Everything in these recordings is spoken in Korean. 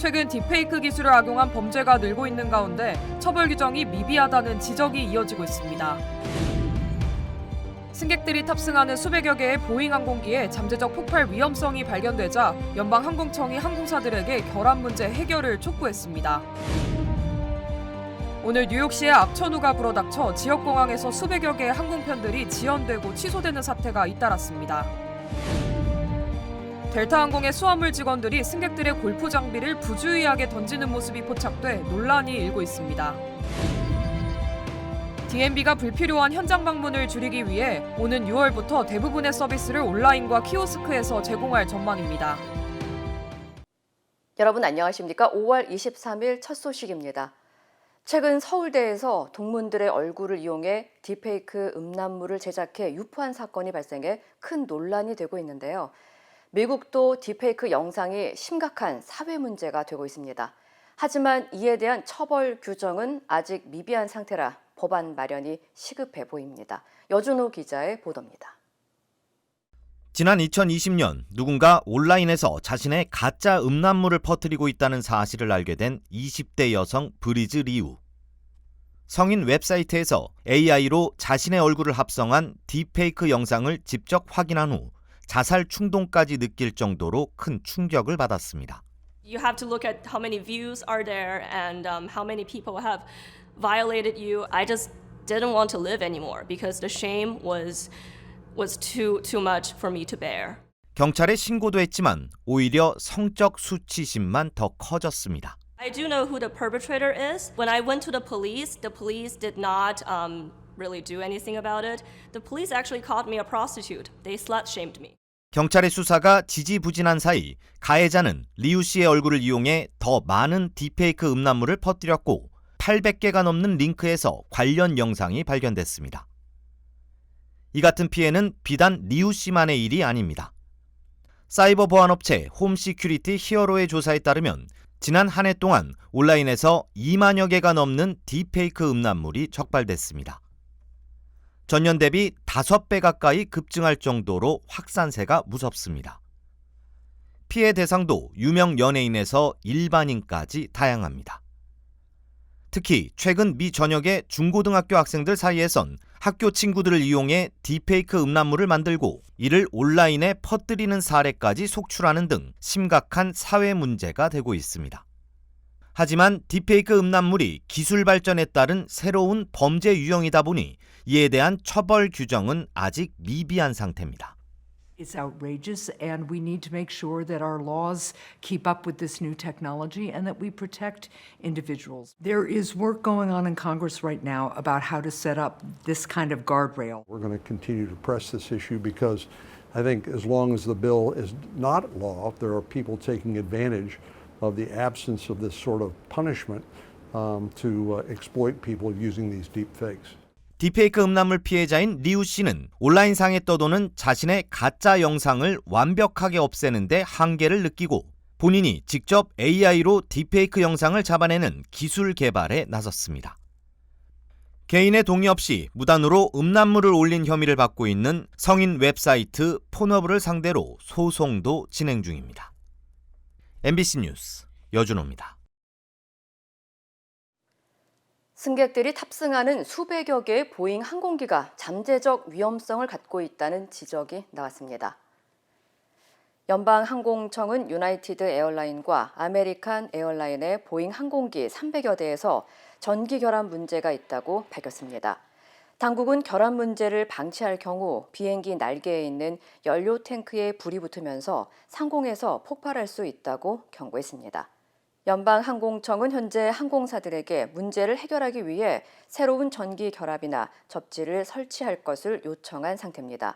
최근 딥페이크 기술을 악용한 범죄가 늘고 있는 가운데 처벌 규정이 미비하다는 지적이 이어지고 있습니다. 승객들이 탑승하는 수백여 개의 보잉 항공기에 잠재적 폭발 위험성이 발견되자 연방항공청이 항공사들에게 결함 문제 해결을 촉구했습니다. 오늘 뉴욕시의 악천후가 불어닥쳐 지역공항에서 수백여 개의 항공편들이 지연되고 취소되는 사태가 잇따랐습니다. 델타항공의 수화물 직원들이 승객들의 골프 장비를 부주의하게 던지는 모습이 포착돼 논란이 일고 있습니다. DMB가 불필요한 현장 방문을 줄이기 위해 오는 6월부터 대부분의 서비스를 온라인과 키오스크에서 제공할 전망입니다. 여러분 안녕하십니까? 5월 23일 첫 소식입니다. 최근 서울대에서 동문들의 얼굴을 이용해 딥페이크 음란물을 제작해 유포한 사건이 발생해 큰 논란이 되고 있는데요. 미국도 딥페이크 영상이 심각한 사회 문제가 되고 있습니다. 하지만 이에 대한 처벌 규정은 아직 미비한 상태라 법안 마련이 시급해 보입니다. 여준호 기자의 보도입니다. 지난 2020년 누군가 온라인에서 자신의 가짜 음란물을 퍼뜨리고 있다는 사실을 알게 된 20대 여성 브리즈 리우. 성인 웹사이트에서 AI로 자신의 얼굴을 합성한 딥페이크 영상을 직접 확인한 후 자살 충동까지 느낄 정도로 큰 충격을 받았습니다. You have to look at how many views are there and how many people have violated you. I just didn't want to live anymore because the shame was too much for me to bear. 경찰에 신고도 했지만 오히려 성적 수치심만 더 커졌습니다. I do know who the perpetrator is. When I went to the police did not really do anything about it. The police actually called me a prostitute. They slut-shamed me. 경찰의 수사가 지지부진한 사이 가해자는 리우 씨의 얼굴을 이용해 더 많은 딥페이크 음란물을 퍼뜨렸고 800개가 넘는 링크에서 관련 영상이 발견됐습니다. 이 같은 피해는 비단 리우 씨만의 일이 아닙니다. 사이버 보안업체 홈시큐리티 히어로의 조사에 따르면 지난 한 해 동안 온라인에서 2만여 개가 넘는 딥페이크 음란물이 적발됐습니다. 전년 대비 5배 가까이 급증할 정도로 확산세가 무섭습니다. 피해 대상도 유명 연예인에서 일반인까지 다양합니다. 특히 최근 미 전역의 중고등학교 학생들 사이에선 학교 친구들을 이용해 딥페이크 음란물을 만들고 이를 온라인에 퍼뜨리는 사례까지 속출하는 등 심각한 사회 문제가 되고 있습니다. 하지만 딥페이크 음란물이 기술 발전에 따른 새로운 범죄 유형이다 보니 이에 대한 처벌 규정은 아직 미비한 상태입니다. It's outrageous, and we need to make sure that our laws keep up with this new technology and that we protect individuals. There is work going on in Congress right now about how to set up this kind of guardrail. We're going to continue to press this issue because I think as long as the bill is not law, there are people taking advantage of the absence of this sort of punishment to exploit people using these deep fakes. 딥페이크 음란물 피해자인 리우 씨는 온라인상에 떠도는 자신의 가짜 영상을 완벽하게 없애는 데 한계를 느끼고 본인이 직접 AI로 딥페이크 영상을 잡아내는 기술 개발에 나섰습니다. 개인의 동의 없이 무단으로 음란물을 올린 혐의를 받고 있는 성인 웹사이트 폰허브를 상대로 소송도 진행 중입니다. MBC 뉴스 여준호입니다. 승객들이 탑승하는 수백여 개의 보잉 항공기가 잠재적 위험성을 갖고 있다는 지적이 나왔습니다. 연방항공청은 유나이티드 에어라인과 아메리칸 에어라인의 보잉 항공기 300여 대에서 전기 결함 문제가 있다고 밝혔습니다. 당국은 결함 문제를 방치할 경우 비행기 날개에 있는 연료 탱크에 불이 붙으면서 상공에서 폭발할 수 있다고 경고했습니다. 연방항공청은 현재 항공사들에게 문제를 해결하기 위해 새로운 전기 결합이나 접지를 설치할 것을 요청한 상태입니다.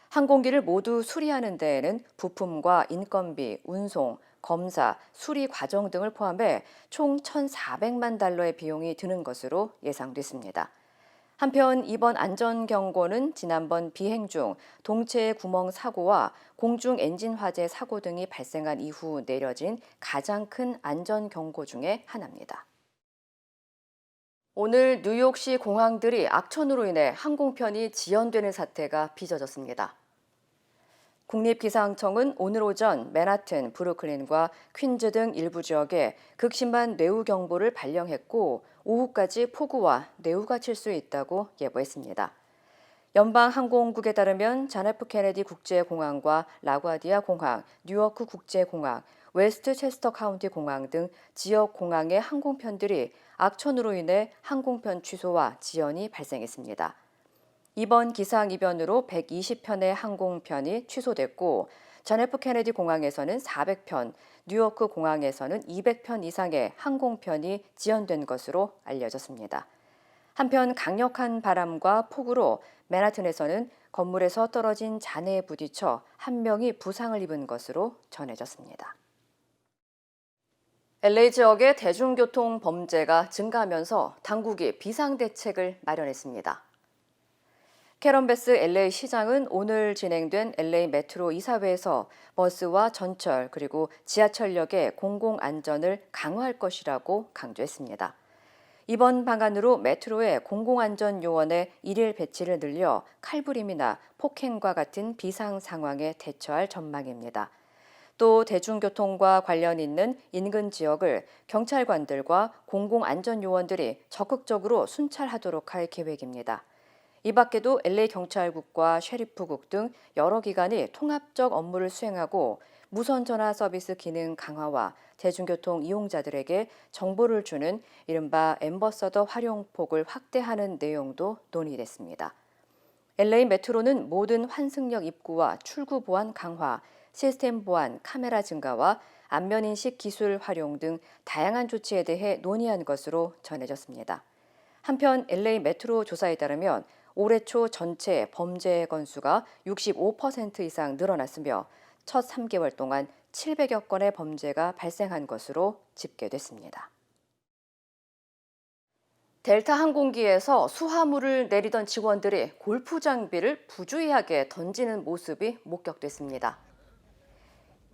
항공기를 모두 수리하는 데에는 부품과 인건비, 운송, 검사, 수리 과정 등을 포함해 총 1,400만 달러의 비용이 드는 것으로 예상됐습니다. 한편 이번 안전경고는 지난번 비행 중 동체의 구멍 사고와 공중 엔진 화재 사고 등이 발생한 이후 내려진 가장 큰 안전경고 중에 하나입니다. 오늘 뉴욕시 공항들이 악천후로 인해 항공편이 지연되는 사태가 빚어졌습니다. 국립기상청은 오늘 오전 맨하튼, 브루클린과 퀸즈 등 일부 지역에 극심한 뇌우 경보를 발령했고 오후까지 폭우와 뇌우가 칠 수 있다고 예보했습니다. 연방항공국에 따르면 존 F 케네디 국제공항과 라과디아 공항, 뉴워크 국제공항, 웨스트 체스터 카운티 공항 등 지역 공항의 항공편들이 악천후로 인해 항공편 취소와 지연이 발생했습니다. 이번 기상 이변으로 120편의 항공편이 취소됐고 존 F 케네디 공항에서는 400편, 뉴워크 공항에서는 200편 이상의 항공편이 지연된 것으로 알려졌습니다. 한편 강력한 바람과 폭우로 맨하튼에서는 건물에서 떨어진 잔해에 부딪혀 한 명이 부상을 입은 것으로 전해졌습니다. LA 지역의 대중교통 범죄가 증가하면서 당국이 비상대책을 마련했습니다. 캐런 베스 LA 시장은 오늘 진행된 LA 메트로 이사회에서 버스와 전철 그리고 지하철역의 공공안전을 강화할 것이라고 강조했습니다. 이번 방안으로 메트로의 공공안전요원의 일일 배치를 늘려 칼부림이나 폭행과 같은 비상 상황에 대처할 전망입니다. 또 대중교통과 관련 있는 인근 지역을 경찰관들과 공공안전요원들이 적극적으로 순찰하도록 할 계획입니다. 이 밖에도 LA 경찰국과 셰리프국 등 여러 기관이 통합적 업무를 수행하고 무선 전화 서비스 기능 강화와 대중교통 이용자들에게 정보를 주는 이른바 앰버서더 활용폭을 확대하는 내용도 논의됐습니다. LA 메트로는 모든 환승역 입구와 출구 보안 강화, 시스템 보안, 카메라 증가와 안면인식 기술 활용 등 다양한 조치에 대해 논의한 것으로 전해졌습니다. 한편 LA 메트로 조사에 따르면 올해 초 전체 범죄 건수가 65% 이상 늘어났으며 첫 3개월 동안 700여 건의 범죄가 발생한 것으로 집계됐습니다. 델타 항공기에서 수화물을 내리던 직원들이 골프 장비를 부주의하게 던지는 모습이 목격됐습니다.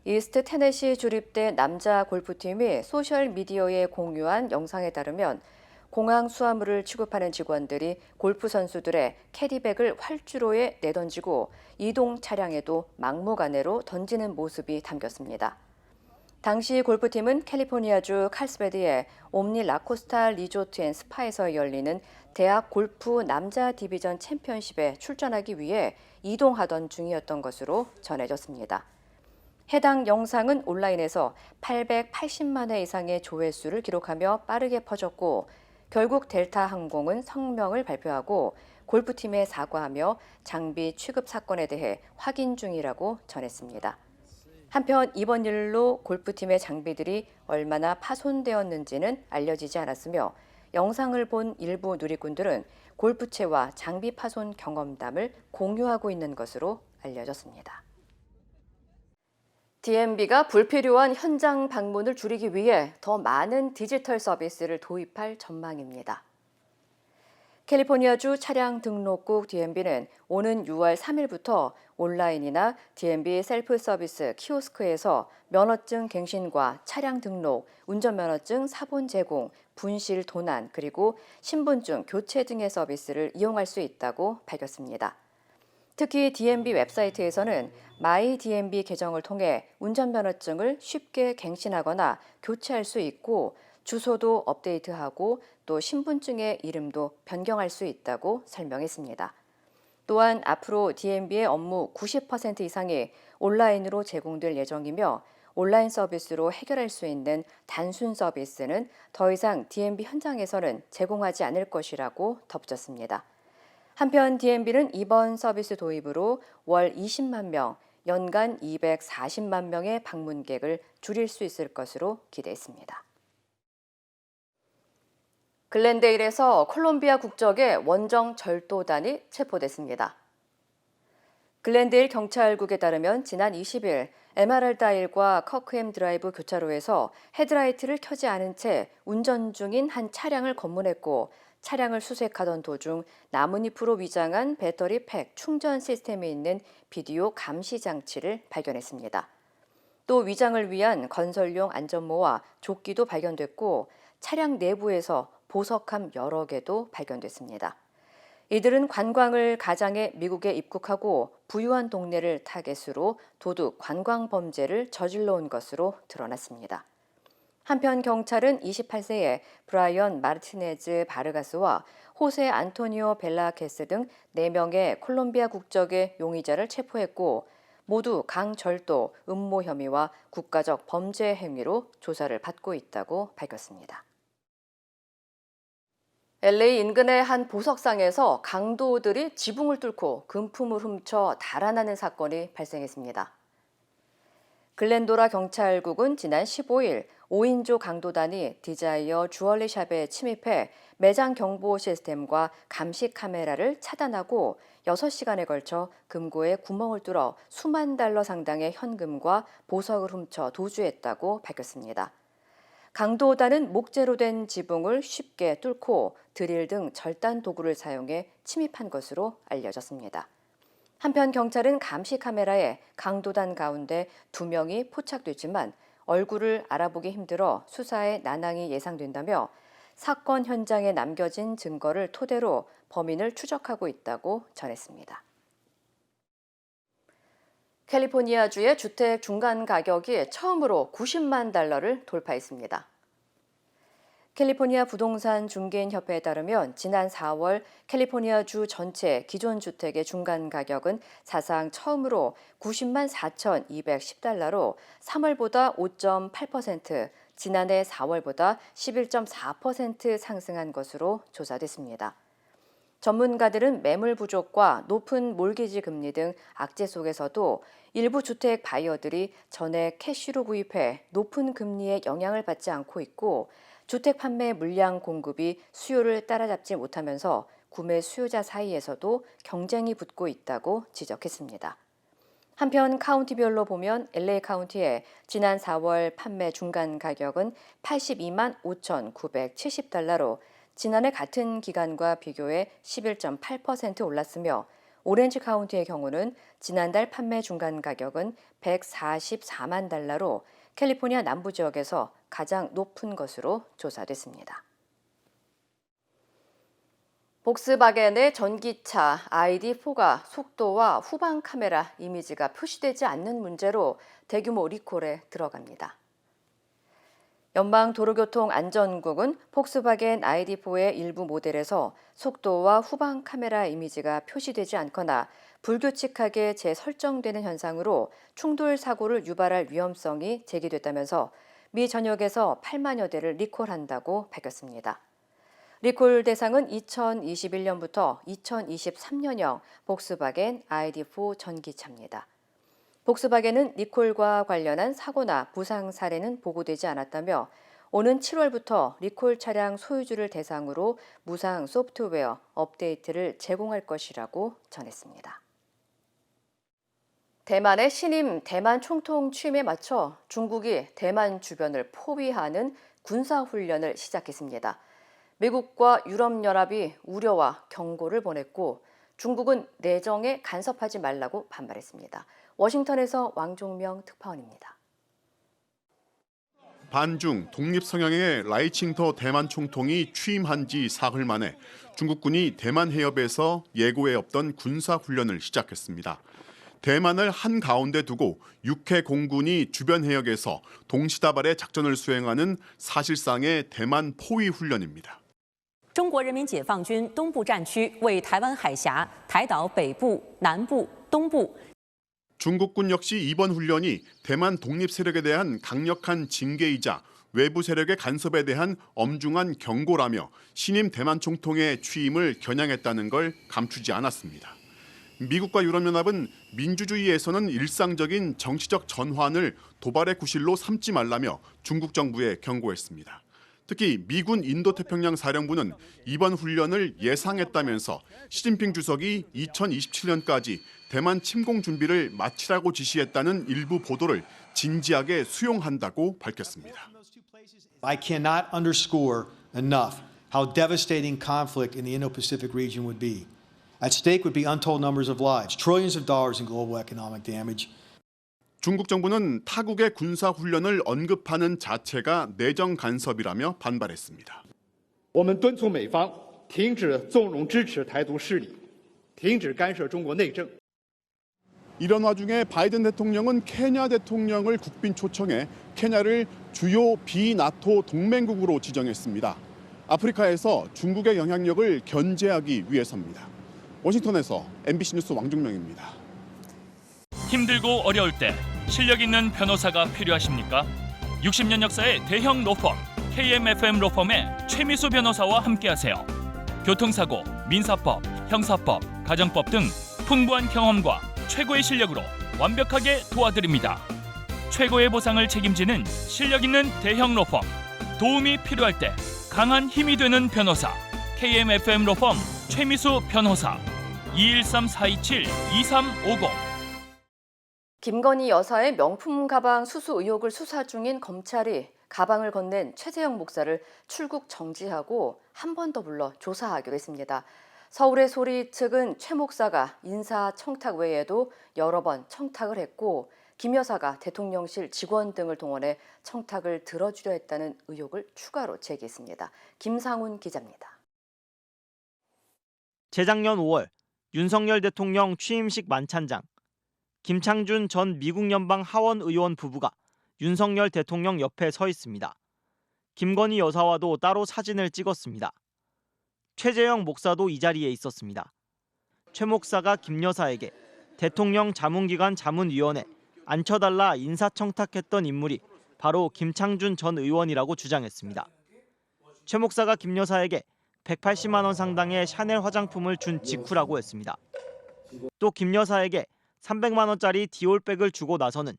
이스트 테네시 주립대 남자 골프팀이 소셜미디어에 공유한 영상에 따르면 공항 수화물을 취급하는 직원들이 골프 선수들의 캐디백을 활주로에 내던지고 이동 차량에도 막무가내로 던지는 모습이 담겼습니다. 당시 골프팀은 캘리포니아주 칼스베드의 옴니 라코스타 리조트 앤 스파에서 열리는 대학 골프 남자 디비전 챔피언십에 출전하기 위해 이동하던 중이었던 것으로 전해졌습니다. 해당 영상은 온라인에서 880만 회 이상의 조회수를 기록하며 빠르게 퍼졌고 결국 델타 항공은 성명을 발표하고 골프팀에 사과하며 장비 취급 사건에 대해 확인 중이라고 전했습니다. 한편 이번 일로 골프팀의 장비들이 얼마나 파손되었는지는 알려지지 않았으며 영상을 본 일부 누리꾼들은 골프채와 장비 파손 경험담을 공유하고 있는 것으로 알려졌습니다. DMB가 불필요한 현장 방문을 줄이기 위해 더 많은 디지털 서비스를 도입할 전망입니다. 캘리포니아주 차량 등록국 DMB는 오는 6월 3일부터 온라인이나 DMB 셀프 서비스 키오스크에서 면허증 갱신과 차량 등록, 운전면허증 사본 제공, 분실 도난, 그리고 신분증 교체 등의 서비스를 이용할 수 있다고 밝혔습니다. 특히 DMB 웹사이트에서는 마이 DMB 계정을 통해 운전면허증을 쉽게 갱신하거나 교체할 수 있고 주소도 업데이트하고 또 신분증의 이름도 변경할 수 있다고 설명했습니다. 또한 앞으로 DMB의 업무 90% 이상이 온라인으로 제공될 예정이며 온라인 서비스로 해결할 수 있는 단순 서비스는 더 이상 DMB 현장에서는 제공하지 않을 것이라고 덧붙였습니다. 한편 DMB는 이번 서비스 도입으로 월 20만 명, 연간 240만 명의 방문객을 줄일 수 있을 것으로 기대했습니다. 글렌데일에서 콜롬비아 국적의 원정 절도단이 체포됐습니다. 글렌데일 경찰국에 따르면 지난 20일 에메랄다일과 커크햄 드라이브 교차로에서 헤드라이트를 켜지 않은 채 운전 중인 한 차량을 검문했고 차량을 수색하던 도중 나뭇잎으로 위장한 배터리 팩 충전 시스템에 있는 비디오 감시 장치를 발견했습니다. 또 위장을 위한 건설용 안전모와 조끼도 발견됐고 차량 내부에서 보석함 여러 개도 발견됐습니다. 이들은 관광을 가장해 미국에 입국하고 부유한 동네를 타겟으로 도둑, 관광 범죄를 저질러 온 것으로 드러났습니다. 한편 경찰은 28세의 브라이언 마르티네즈 바르가스와 호세 안토니오 벨라케스 등 4명의 콜롬비아 국적의 용의자를 체포했고 모두 강절도, 음모 혐의와 국가적 범죄 행위로 조사를 받고 있다고 밝혔습니다. LA 인근의 한 보석상에서 강도들이 지붕을 뚫고 금품을 훔쳐 달아나는 사건이 발생했습니다. 글렌도라 경찰국은 지난 15일 5인조 강도단이 디자이어 주얼리샵에 침입해 매장 경보 시스템과 감시 카메라를 차단하고 6시간에 걸쳐 금고에 구멍을 뚫어 수만 달러 상당의 현금과 보석을 훔쳐 도주했다고 밝혔습니다. 강도단은 목재로 된 지붕을 쉽게 뚫고 드릴 등 절단 도구를 사용해 침입한 것으로 알려졌습니다. 한편 경찰은 감시 카메라에 강도단 가운데 2명이 포착됐지만 얼굴을 알아보기 힘들어 수사에 난항이 예상된다며 사건 현장에 남겨진 증거를 토대로 범인을 추적하고 있다고 전했습니다. 캘리포니아주의 주택 중간 가격이 처음으로 90만 달러를 돌파했습니다. 캘리포니아 부동산 중개인 협회에 따르면 지난 4월 캘리포니아주 전체 기존 주택의 중간 가격은 사상 처음으로 90만 4,210달러로 3월보다 5.8%, 지난해 4월보다 11.4% 상승한 것으로 조사됐습니다. 전문가들은 매물 부족과 높은 몰기지 금리 등 악재 속에서도 일부 주택 바이어들이 전액 캐시로 구입해 높은 금리에 영향을 받지 않고 있고 주택 판매 물량 공급이 수요를 따라잡지 못하면서 구매 수요자 사이에서도 경쟁이 붙고 있다고 지적했습니다. 한편 카운티별로 보면 LA 카운티의 지난 4월 판매 중간 가격은 82만 5,970달러로 지난해 같은 기간과 비교해 11.8% 올랐으며 오렌지 카운티의 경우는 지난달 판매 중간 가격은 144만 달러로 캘리포니아 남부 지역에서 가장 높은 것으로 조사됐습니다. 복스바겐의 전기차 ID4가 속도와 후방 카메라 이미지가 표시되지 않는 문제로 대규모 리콜에 들어갑니다. 연방도로교통안전국은 폭스바겐 ID4의 일부 모델에서 속도와 후방 카메라 이미지가 표시되지 않거나 불규칙하게 재설정되는 현상으로 충돌 사고를 유발할 위험성이 제기됐다면서 미 전역에서 8만여 대를 리콜한다고 밝혔습니다. 리콜 대상은 2021년부터 2023년형 복스바겐 ID4 전기차입니다. 복스바겐은 리콜과 관련한 사고나 부상 사례는 보고되지 않았다며 오는 7월부터 리콜 차량 소유주를 대상으로 무상 소프트웨어 업데이트를 제공할 것이라고 전했습니다. 대만의 신임 대만 총통 취임에 맞춰 중국이 대만 주변을 포위하는 군사훈련을 시작했습니다. 미국과 유럽연합이 우려와 경고를 보냈고 중국은 내정에 간섭하지 말라고 반발했습니다. 워싱턴에서 왕종명 특파원입니다. 반중 독립 성향의 라이칭터 대만 총통이 취임한 지 사흘 만에 중국군이 대만 해협에서 예고에 없던 군사 훈련을 시작했습니다. 대만을 한가운데 두고 육해 공군이 주변 해역에서 동시다발의 작전을 수행하는 사실상의 대만 포위 훈련입니다. 中国人民解放军东部战区为台湾海峡、台岛北部、南部、东部 중국군 역시 이번 훈련이 대만 독립 세력에 대한 강력한 징계이자 외부 세력의 간섭에 대한 엄중한 경고라며 신임 대만 총통의 취임을 겨냥했다는 걸 감추지 않았습니다. 미국과 유럽연합은 민주주의에서는 일상적인 정치적 전환을 도발의 구실로 삼지 말라며 중국 정부에 경고했습니다. 특히 미군 인도태평양 사령부는 이번 훈련을 예상했다면서 시진핑 주석이 2027년까지 대만 침공 준비를 마치라고 지시했다는 일부 보도를 진지하게 수용한다고 밝혔습니다. I cannot underscore enough how devastating conflict in the Indo-Pacific region would be. At stake would be untold numbers of lives, trillions of dollars in global economic damage. 중국 정부는 타국의 군사 훈련을 언급하는 자체가 내정 간섭이라며 반발했습니다. 我们敦促美方停止纵容支持台独势力，停止干涉中国内政。 이런 와중에 바이든 대통령은 케냐 대통령을 국빈 초청해 케냐를 주요 비나토 동맹국으로 지정했습니다. 아프리카에서 중국의 영향력을 견제하기 위해서입니다. 워싱턴에서 MBC 뉴스 왕중명입니다. 힘들고 어려울 때 실력 있는 변호사가 필요하십니까? 60년 역사의 대형 로펌 KMFM 로펌의 최미수 변호사와 함께하세요. 교통사고, 민사법, 형사법, 가정법 등 풍부한 경험과 최고의 실력으로 완벽하게 도와드립니다. 최고의 보상을 책임지는 실력 있는 대형 로펌. 도움이 필요할 때 강한 힘이 되는 변호사. KMFM 로펌 최미수 변호사. 213-427-2350. 김건희 여사의 명품 가방 수수 의혹을 수사 중인 검찰이 가방을 건넨 최재형 목사를 출국 정지하고 한 번 더 불러 조사하기로 했습니다. 서울의 소리 측은 최 목사가 인사 청탁 외에도 여러 번 청탁을 했고 김 여사가 대통령실 직원 등을 동원해 청탁을 들어주려 했다는 의혹을 추가로 제기했습니다. 김상훈 기자입니다. 재작년 5월 윤석열 대통령 취임식 만찬장, 김창준 전 미국 연방 하원 의원 부부가 윤석열 대통령 옆에 서 있습니다. 김건희 여사와도 따로 사진을 찍었습니다. 최재형 목사도 이 자리에 있었습니다. 최 목사가 김 여사에게 대통령 자문기관 자문위원회 앉혀달라 인사청탁했던 인물이 바로 김창준 전 의원이라고 주장했습니다. 최 목사가 김 여사에게 180만 원 상당의 샤넬 화장품을 준 직후라고 했습니다. 또 김 여사에게 300만 원짜리 디올백을 주고 나서는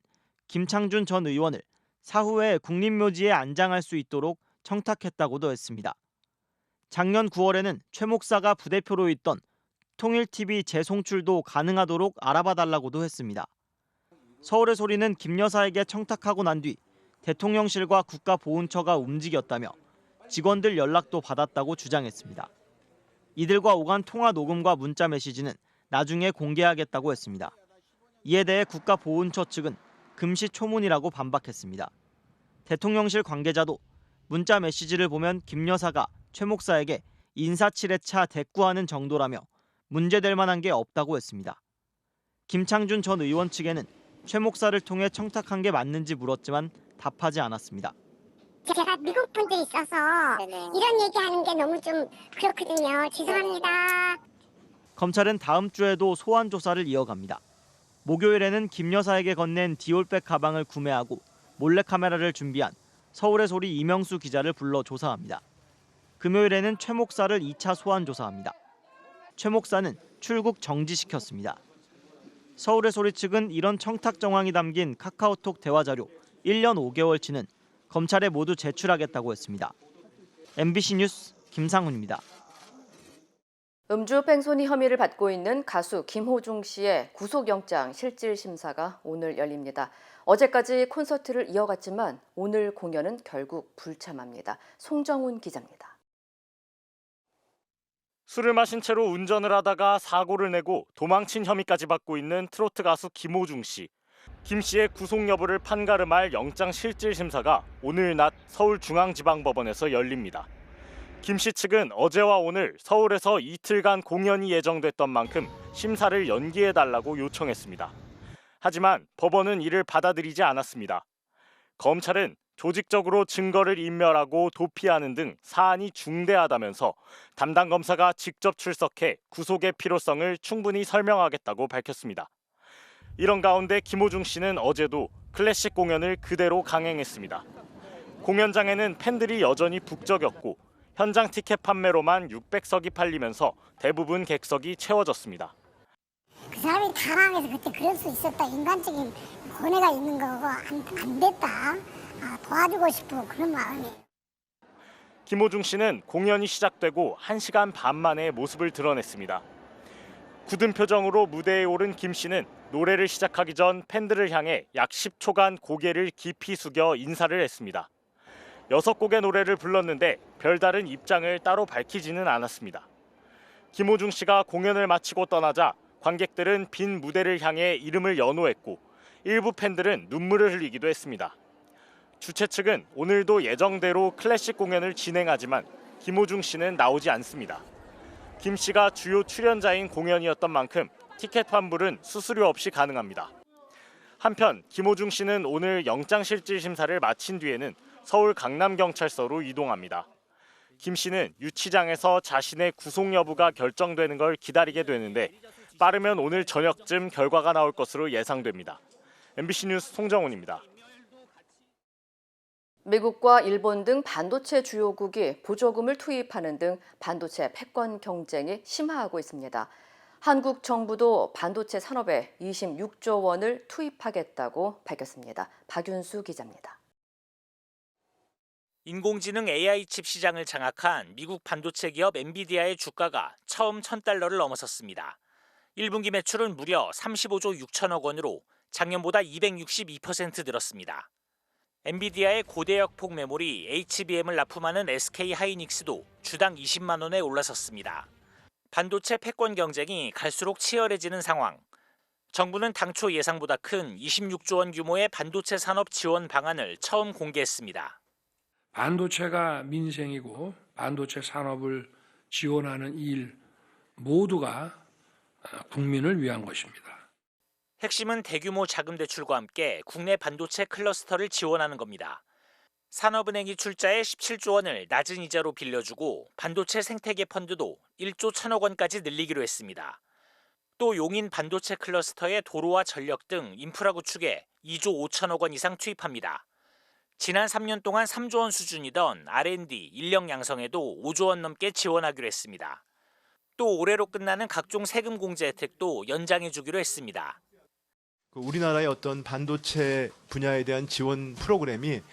김창준 전 의원을 사후에 국립묘지에 안장할 수 있도록 청탁했다고도 했습니다. 작년 9월에는 최 목사가 부대표로 있던 통일TV 재송출도 가능하도록 알아봐달라고도 했습니다. 서울의 소리는 김 여사에게 청탁하고 난 뒤 대통령실과 국가보훈처가 움직였다며 직원들 연락도 받았다고 주장했습니다. 이들과 오간 통화 녹음과 문자 메시지는 나중에 공개하겠다고 했습니다. 이에 대해 국가보훈처 측은 금시초문이라고 반박했습니다. 대통령실 관계자도 문자 메시지를 보면 김 여사가 최 목사에게 인사치레차 대꾸하는 정도라며 문제될 만한 게 없다고 했습니다. 김창준 전 의원 측에는 최 목사를 통해 청탁한 게 맞는지 물었지만 답하지 않았습니다. 제가 미국 분들이 있어서 이런 얘기하는 게 너무 좀 그렇거든요. 죄송합니다. 검찰은 다음 주에도 소환 조사를 이어갑니다. 목요일에는 김 여사에게 건넨 디올백 가방을 구매하고 몰래카메라를 준비한 서울의 소리 이명수 기자를 불러 조사합니다. 금요일에는 최 목사를 2차 소환 조사합니다. 최 목사는 출국 정지시켰습니다. 서울의 소리 측은 이런 청탁 정황이 담긴 카카오톡 대화 자료 1년 5개월치는 검찰에 모두 제출하겠다고 했습니다. MBC 뉴스 김상훈입니다. 음주 뺑소니 혐의를 받고 있는 가수 김호중 씨의 구속영장 실질심사가 오늘 열립니다. 어제까지 콘서트를 이어갔지만 오늘 공연은 결국 불참합니다. 송정훈 기자입니다. 술을 마신 채로 운전을 하다가 사고를 내고 도망친 혐의까지 받고 있는 트로트 가수 김호중 씨. 김 씨의 구속 여부를 판가름할 영장 실질심사가 오늘 낮 서울중앙지방법원에서 열립니다. 김 씨 측은 어제와 오늘 서울에서 이틀간 공연이 예정됐던 만큼 심사를 연기해달라고 요청했습니다. 하지만 법원은 이를 받아들이지 않았습니다. 검찰은 조직적으로 증거를 인멸하고 도피하는 등 사안이 중대하다면서 담당 검사가 직접 출석해 구속의 필요성을 충분히 설명하겠다고 밝혔습니다. 이런 가운데 김호중 씨는 어제도 클래식 공연을 그대로 강행했습니다. 공연장에는 팬들이 여전히 북적였고 현장 티켓 판매로만 600석이 팔리면서 대부분 객석이 채워졌습니다. 그 사람이 당황해서 그때 그럴 수 있었다. 인간적인 고뇌가 있는 거고 안 됐다. 도와주고 싶고 그런 마음이에요. 김호중 씨는 공연이 시작되고 1시간 반 만에 모습을 드러냈습니다. 굳은 표정으로 무대에 오른 김 씨는 노래를 시작하기 전 팬들을 향해 약 10초간 고개를 깊이 숙여 인사를 했습니다. 6곡의 노래를 불렀는데 별다른 입장을 따로 밝히지는 않았습니다. 김호중 씨가 공연을 마치고 떠나자 관객들은 빈 무대를 향해 이름을 연호했고 일부 팬들은 눈물을 흘리기도 했습니다. 주최 측은 오늘도 예정대로 클래식 공연을 진행하지만 김호중 씨는 나오지 않습니다. 김 씨가 주요 출연자인 공연이었던 만큼 티켓 환불은 수수료 없이 가능합니다. 한편 김호중 씨는 오늘 영장실질심사를 마친 뒤에는 서울 강남경찰서로 이동합니다. 김 씨는 유치장에서 자신의 구속 여부가 결정되는 걸 기다리게 되는데 빠르면 오늘 저녁쯤 결과가 나올 것으로 예상됩니다. MBC 뉴스 송정훈입니다. 미국과 일본 등 반도체 주요국이 보조금을 투입하는 등 반도체 패권 경쟁이 심화하고 있습니다. 한국 정부도 반도체 산업에 26조 원을 투입하겠다고 밝혔습니다. 박윤수 기자입니다. 인공지능 AI 칩 시장을 장악한 미국 반도체 기업 엔비디아의 주가가 처음 $1,000를 넘어섰습니다. 1분기 매출은 무려 35조 6천억 원으로 작년보다 262% 늘었습니다. 엔비디아의 고대역폭 메모리 HBM을 납품하는 SK 하이닉스도 주당 20만 원에 올라섰습니다. 반도체 패권 경쟁이 갈수록 치열해지는 상황. 정부는 당초 예상보다 큰 26조 원 규모의 반도체 산업 지원 방안을 처음 공개했습니다. 반도체가 민생이고 반도체 산업을 지원하는 일 모두가 국민을 위한 것입니다. 핵심은 대규모 자금 대출과 함께 국내 반도체 클러스터를 지원하는 겁니다. 산업은행이 출자해 17조 원을 낮은 이자로 빌려주고 반도체 생태계 펀드도 1조 1천억 원까지 늘리기로 했습니다. 또 용인 반도체 클러스터의 도로와 전력 등 인프라 구축에 2조 5천억 원 이상 투입합니다. 지난 3년 동안 3조 원 수준이던 R&D, 인력 양성에도 5조 원 넘게 지원하기로 했습니다. 또 올해로 끝나는 각종 세금 공제 혜택도 연장해 주기로 했습니다. 우리나라의 어떤 반도체 분야에 대한 지원 프로그램이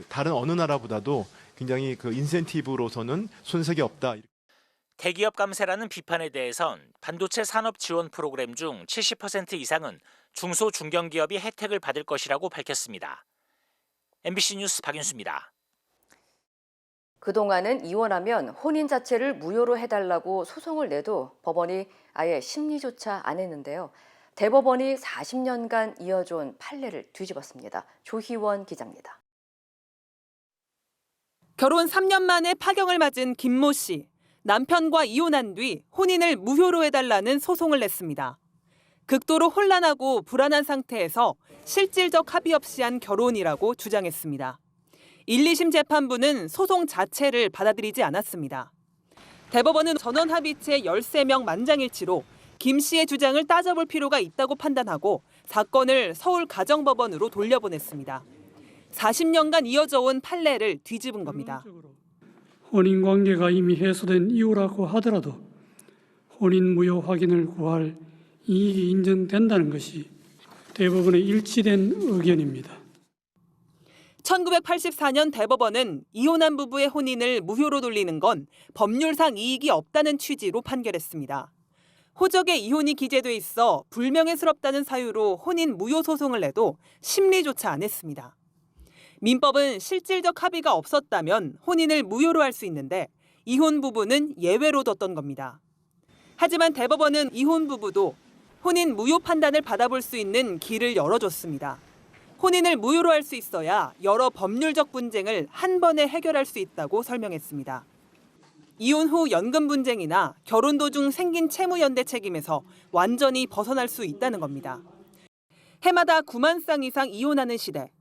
다른 어느 나라보다도 굉장히 인센티브로서는 손색이 없다. 대기업 감세라는 비판에 대해선 반도체 산업 지원 프로그램 중 70% 이상은 중소 중견기업이 혜택을 받을 것이라고 밝혔습니다. MBC 뉴스 박윤수입니다. 그동안은 이혼하면 혼인 자체를 무효로 해달라고 소송을 내도 법원이 아예 심리조차 안 했는데요. 대법원이 40년간 이어져온 판례를 뒤집었습니다. 조희원 기자입니다. 결혼 3년 만에 파경을 맞은 김모 씨. 남편과 이혼한 뒤 혼인을 무효로 해달라는 소송을 냈습니다. 극도로 혼란하고 불안한 상태에서 실질적 합의 없이 한 결혼이라고 주장했습니다. 1, 2심 재판부는 소송 자체를 받아들이지 않았습니다. 대법원은 전원합의체 13명 만장일치로 김 씨의 주장을 따져볼 필요가 있다고 판단하고 사건을 서울가정법원으로 돌려보냈습니다. 40년간 이어져 온 판례를 뒤집은 겁니다. 혼인관계가 이미 해소된 이유라고 하더라도 혼인 무효 확인을 구할 이익이 인정된다는 것이 대법원의 일치된 의견입니다. 1984년 대법원은 이혼한 부부의 혼인을 무효로 돌리는 건 법률상 이익이 없다는 취지로 판결했습니다. 호적에 이혼이 기재돼 있어 불명예스럽다는 사유로 혼인 무효 소송을 내도 심리조차 안 했습니다. 민법은 실질적 합의가 없었다면 혼인을 무효로 할 수 있는데 이혼 부부는 예외로 뒀던 겁니다. 하지만 대법원은 이혼 부부도 혼인 무효 판단을 받아볼 수 있는 길을 열어줬습니다. 혼인을 무효로 할 수 있어야 여러 법률적 분쟁을 한 번에 해결할 수 있다고 설명했습니다. 이혼 후 연금 분쟁이나 결혼 도중 생긴 채무 연대 책임에서 완전히 벗어날 수 있다는 겁니다. 해마다 9만 쌍 이상 이혼하는 시대.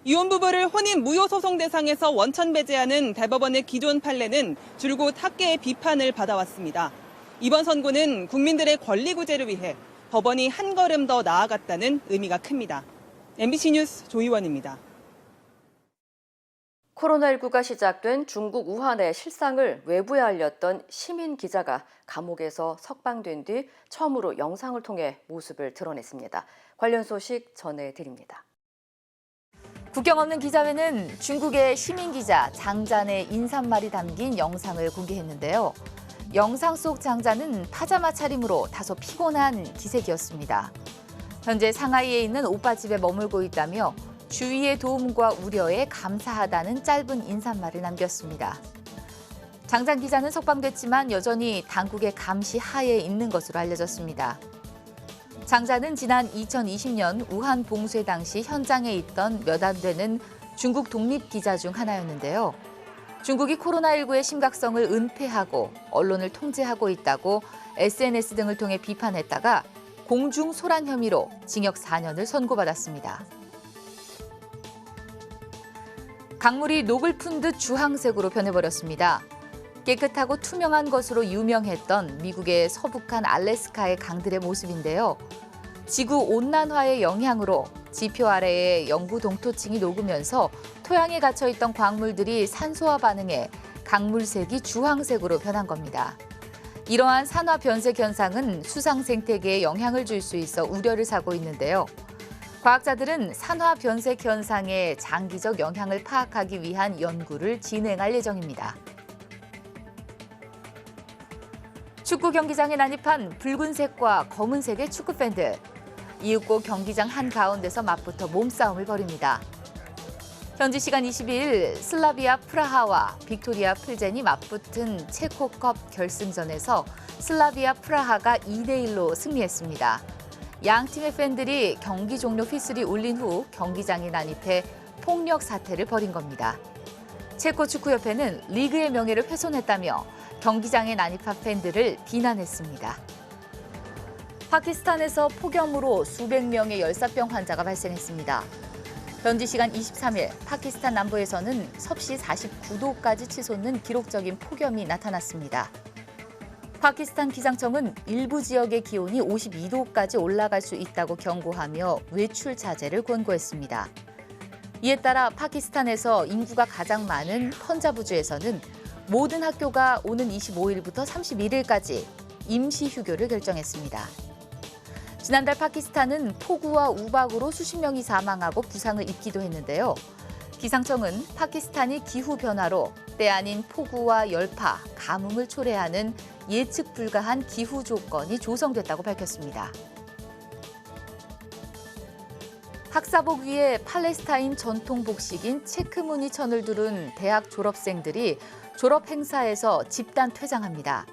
이혼 부부를 혼인 무효 소송 대상에서 원천 배제하는 대법원의 기존 판례는 줄곧 학계의 비판을 받아왔습니다. 이번 선고는 국민들의 권리 구제를 위해 법원이 한 걸음 더 나아갔다는 의미가 큽니다. MBC 뉴스 조희원입니다. 코로나19가 시작된 중국 우한의 실상을 외부에 알렸던 시민 기자가 감옥에서 석방된 뒤 처음으로 영상을 통해 모습을 드러냈습니다. 관련 소식 전해드립니다. 국경 없는 기자회는 중국의 시민 기자 장잔의 인사말이 담긴 영상을 공개했는데요. 영상 속 장잔은 파자마 차림으로 다소 피곤한 기색이었습니다. 현재 상하이에 있는 오빠 집에 머물고 있다며 주위의 도움과 우려에 감사하다는 짧은 인사말을 남겼습니다. 장잔 기자는 석방됐지만 여전히 당국의 감시 하에 있는 것으로 알려졌습니다. 장잔은 지난 2020년 우한 봉쇄 당시 현장에 있던 몇 안 되는 중국 독립 기자 중 하나였는데요. 중국이 코로나19의 심각성을 은폐하고 언론을 통제하고 있다고 SNS 등을 통해 비판했다가 공중소란 혐의로 징역 4년을 선고받았습니다. 강물이 녹을 푼 듯 주황색으로 변해버렸습니다. 깨끗하고 투명한 것으로 유명했던 미국의 서북한 알래스카의 강들의 모습인데요. 지구온난화의 영향으로 지표 아래의 영구 동토층이 녹으면서 토양에 갇혀있던 광물들이 산소와 반응해 강물색이 주황색으로 변한 겁니다. 이러한 산화 변색 현상은 수상 생태계에 영향을 줄 수 있어 우려를 사고 있는데요. 과학자들은 산화 변색 현상의 장기적 영향을 파악하기 위한 연구를 진행할 예정입니다. 축구 경기장에 난입한 붉은색과 검은색의 축구 팬들. 이윽고 경기장 한가운데서 맞붙어 몸싸움을 벌입니다. 현지 시간 22일 슬라비아 프라하와 빅토리아 플젠이 맞붙은 체코컵 결승전에서 슬라비아 프라하가 2대1로 승리했습니다. 양 팀의 팬들이 경기 종료 휘슬이 울린 후 경기장에 난입해 폭력 사태를 벌인 겁니다. 체코 축구협회는 리그의 명예를 훼손했다며 경기장에 난입한 팬들을 비난했습니다. 파키스탄에서 폭염으로 수백 명의 열사병 환자가 발생했습니다. 현지 시간 23일 파키스탄 남부에서는 섭씨 49도까지 치솟는 기록적인 폭염이 나타났습니다. 파키스탄 기상청은 일부 지역의 기온이 52도까지 올라갈 수 있다고 경고하며 외출 자제를 권고했습니다. 이에 따라 파키스탄에서 인구가 가장 많은 펀자브주에서는 모든 학교가 오는 25일부터 31일까지 임시 휴교를 결정했습니다. 지난달 파키스탄은 폭우와 우박으로 수십 명이 사망하고 부상을 입기도 했는데요. 기상청은 파키스탄이 기후 변화로 때 아닌 폭우와 열파, 가뭄을 초래하는 예측 불가한 기후 조건이 조성됐다고 밝혔습니다. 학사복 위에 팔레스타인 전통 복식인 체크 무늬천을 두른 대학 졸업생들이 졸업 행사에서 집단 퇴장합니다.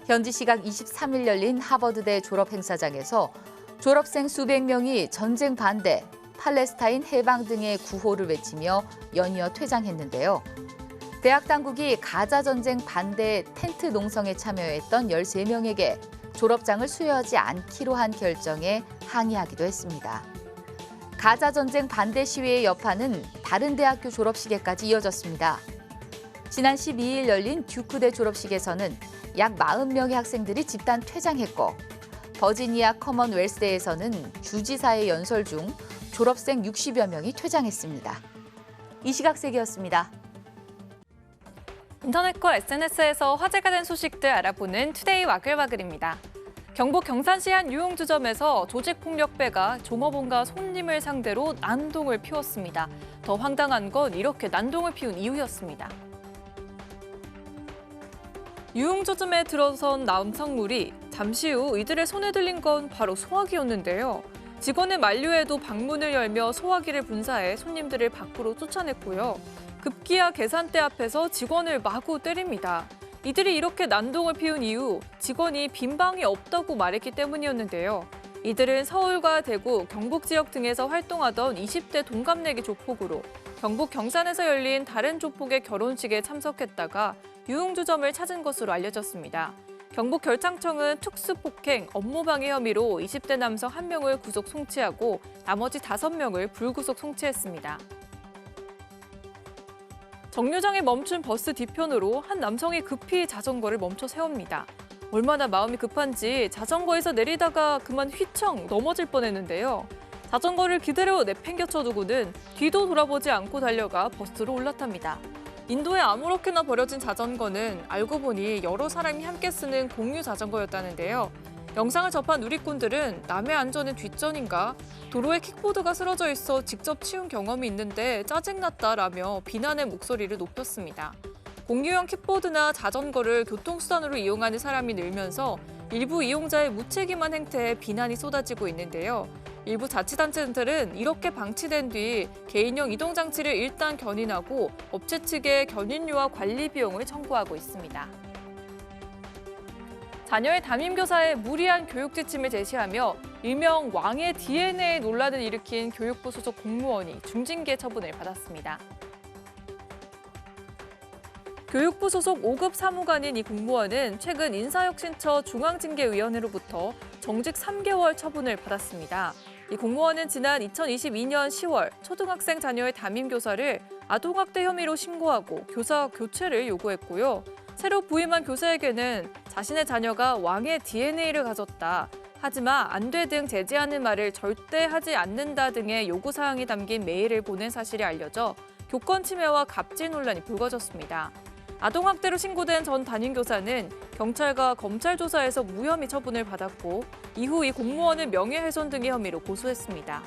현지 시각 23일 열린 하버드대 졸업 행사장에서 졸업생 수백 명이 전쟁 반대, 팔레스타인 해방 등의 구호를 외치며 연이어 퇴장했는데요. 대학 당국이 가자 전쟁 반대 텐트 농성에 참여했던 13명에게 졸업장을 수여하지 않기로 한 결정에 항의하기도 했습니다. 가자 전쟁 반대 시위의 여파는 다른 대학교 졸업식에까지 이어졌습니다. 지난 12일 열린 듀크대 졸업식에서는 약 40명의 학생들이 집단 퇴장했고 버지니아 커먼웰스대에서는 주지사의 연설 중 졸업생 60여 명이 퇴장했습니다. 이 시각 세계였습니다. 인터넷과 SNS에서 화제가 된 소식들 알아보는 투데이 와글와글입니다. 경북 경산시 한 유흥주점에서 조직폭력배가 종업원과 손님을 상대로 난동을 피웠습니다. 더 황당한 건 이렇게 난동을 피운 이유였습니다. 유흥주점에 들어선 남성물이 잠시 후 이들의 손에 들린 건 바로 소화기였는데요. 직원의 만류에도 방문을 열며 소화기를 분사해 손님들을 밖으로 쫓아냈고요. 급기야 계산대 앞에서 직원을 마구 때립니다. 이들이 이렇게 난동을 피운 이유, 직원이 빈 방이 없다고 말했기 때문이었는데요. 이들은 서울과 대구, 경북 지역 등에서 활동하던 20대 동갑내기 조폭으로 경북 경산에서 열린 다른 조폭의 결혼식에 참석했다가 유흥주점을 찾은 것으로 알려졌습니다. 경북 결창청은 특수폭행, 업무방해 혐의로 20대 남성 1명을 구속 송치하고 나머지 5명을 불구속 송치했습니다. 정류장에 멈춘 버스 뒤편으로 한 남성이 급히 자전거를 멈춰 세웁니다. 얼마나 마음이 급한지 자전거에서 내리다가 그만 휘청 넘어질 뻔했는데요. 자전거를 그대로 내팽겨쳐 두고는 뒤도 돌아보지 않고 달려가 버스로 올라탑니다. 인도에 아무렇게나 버려진 자전거는 알고 보니 여러 사람이 함께 쓰는 공유 자전거였다는데요. 영상을 접한 누리꾼들은 남의 안전은 뒷전인가? 도로에 킥보드가 쓰러져 있어 직접 치운 경험이 있는데 짜증났다라며 비난의 목소리를 높였습니다. 공유형 킥보드나 자전거를 교통수단으로 이용하는 사람이 늘면서 일부 이용자의 무책임한 행태에 비난이 쏟아지고 있는데요. 일부 자치단체들은 이렇게 방치된 뒤 개인용 이동장치를 일단 견인하고 업체 측에 견인료와 관리 비용을 청구하고 있습니다. 자녀의 담임교사의 무리한 교육 지침을 제시하며 일명 왕의 DNA 논란을 일으킨 교육부 소속 공무원이 중징계 처분을 받았습니다. 교육부 소속 5급 사무관인 이 공무원은 최근 인사혁신처 중앙징계위원회로부터 정직 3개월 처분을 받았습니다. 이 공무원은 지난 2022년 10월 초등학생 자녀의 담임교사를 아동학대 혐의로 신고하고 교사 교체를 요구했고요. 새로 부임한 교사에게는 자신의 자녀가 왕의 DNA를 가졌다. 하지만 안 돼 등 제지하는 말을 절대 하지 않는다 등의 요구사항이 담긴 메일을 보낸 사실이 알려져 교권 침해와 갑질 논란이 불거졌습니다. 아동학대로 신고된 전 담임교사는 경찰과 검찰 조사에서 무혐의 처분을 받았고 이후 이 공무원을 명예훼손 등의 혐의로 고소했습니다.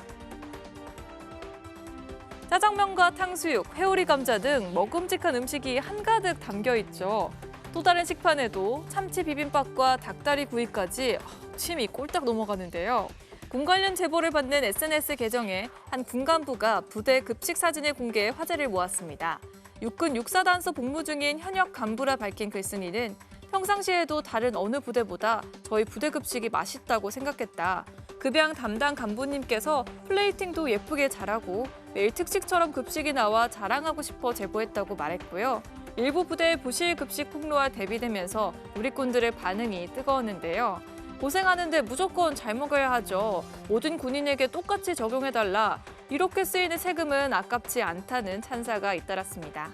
짜장면과 탕수육, 회오리 감자 등 먹음직한 음식이 한가득 담겨 있죠. 또 다른 식판에도 참치 비빔밥과 닭다리 구이까지 침이 꼴딱 넘어가는데요. 군 관련 제보를 받는 SNS 계정에 한 군간부가 부대 급식 사진을 공개해 화제를 모았습니다. 육군 육사단서 복무 중인 현역 간부라 밝힌 글쓴이는 평상시에도 다른 어느 부대보다 저희 부대 급식이 맛있다고 생각했다. 급양 담당 간부님께서 플레이팅도 예쁘게 잘하고 매일 특식처럼 급식이 나와 자랑하고 싶어 제보했다고 말했고요. 일부 부대의 부실 급식 폭로와 대비되면서 누리꾼들의 반응이 뜨거웠는데요. 고생하는데 무조건 잘 먹어야 하죠. 모든 군인에게 똑같이 적용해달라. 이렇게 쓰이는 세금은 아깝지 않다는 찬사가 잇따랐습니다.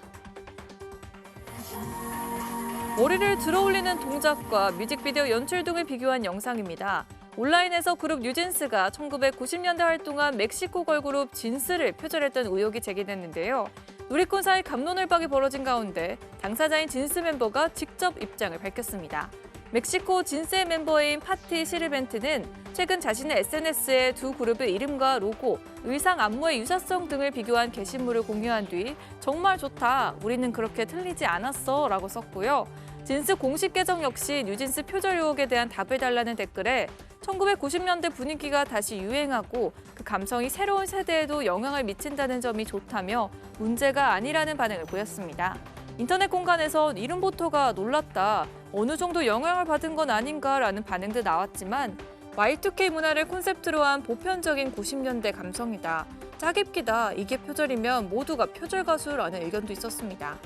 머리를 들어올리는 동작과 뮤직비디오 연출 등을 비교한 영상입니다. 온라인에서 그룹 뉴진스가 1990년대 활동한 멕시코 걸그룹 진스를 표절했던 의혹이 제기됐는데요. 누리꾼 사이 갑론을박이 벌어진 가운데 당사자인 진스 멤버가 직접 입장을 밝혔습니다. 멕시코 진스의 멤버인 파티 시르벤트는 최근 자신의 SNS에 두 그룹의 이름과 로고, 의상 안무의 유사성 등을 비교한 게시물을 공유한 뒤 정말 좋다, 우리는 그렇게 틀리지 않았어 라고 썼고요. 진스 공식 계정 역시 뉴진스 표절 의혹에 대한 답을 달라는 댓글에 1990년대 분위기가 다시 유행하고 그 감성이 새로운 세대에도 영향을 미친다는 점이 좋다며 문제가 아니라는 반응을 보였습니다. 인터넷 공간에선 이름부터가 놀랍다, 어느 정도 영향을 받은 건 아닌가라는 반응도 나왔지만 Y2K 문화를 콘셉트로 한 보편적인 90년대 감성이다, 짜깁기다, 이게 표절이면 모두가 표절 가수라는 의견도 있었습니다.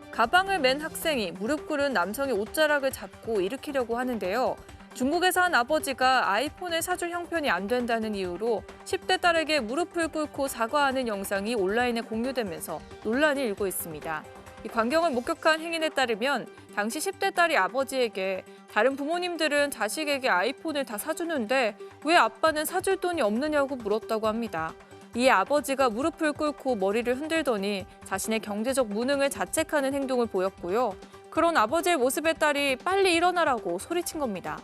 가방을 맨 학생이 무릎 꿇은 남성의 옷자락을 잡고 일으키려고 하는데요. 중국에서 한 아버지가 아이폰을 사줄 형편이 안 된다는 이유로 10대 딸에게 무릎을 꿇고 사과하는 영상이 온라인에 공유되면서 논란이 일고 있습니다. 이 광경을 목격한 행인에 따르면 당시 10대 딸이 아버지에게 다른 부모님들은 자식에게 아이폰을 다 사주는데 왜 아빠는 사줄 돈이 없느냐고 물었다고 합니다. 이에 아버지가 무릎을 꿇고 머리를 흔들더니 자신의 경제적 무능을 자책하는 행동을 보였고요. 그런 아버지의 모습에 딸이 빨리 일어나라고 소리친 겁니다.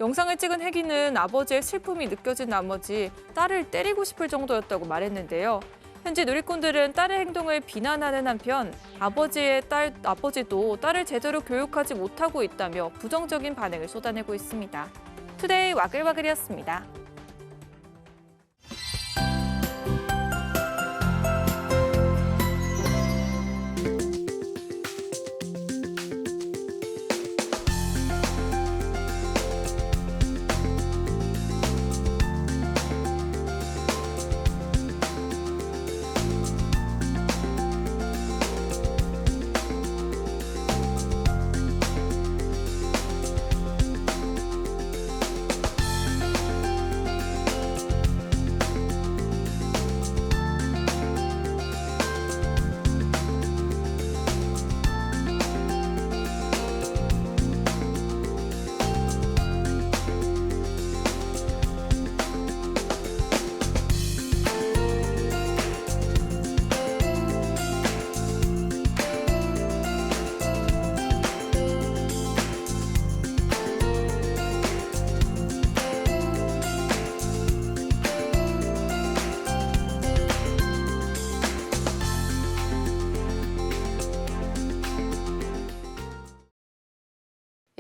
영상을 찍은 혜기는 아버지의 슬픔이 느껴진 나머지 딸을 때리고 싶을 정도였다고 말했는데요. 현지 누리꾼들은 딸의 행동을 비난하는 한편 아버지도 딸을 제대로 교육하지 못하고 있다며 부정적인 반응을 쏟아내고 있습니다. 투데이 와글와글이었습니다.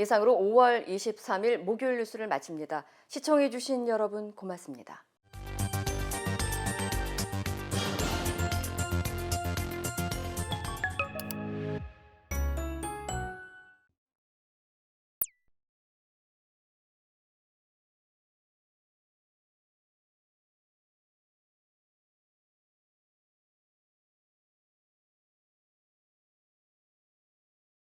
이상으로 5월 23일 목요일 뉴스를 마칩니다. 시청해주신 여러분 고맙습니다.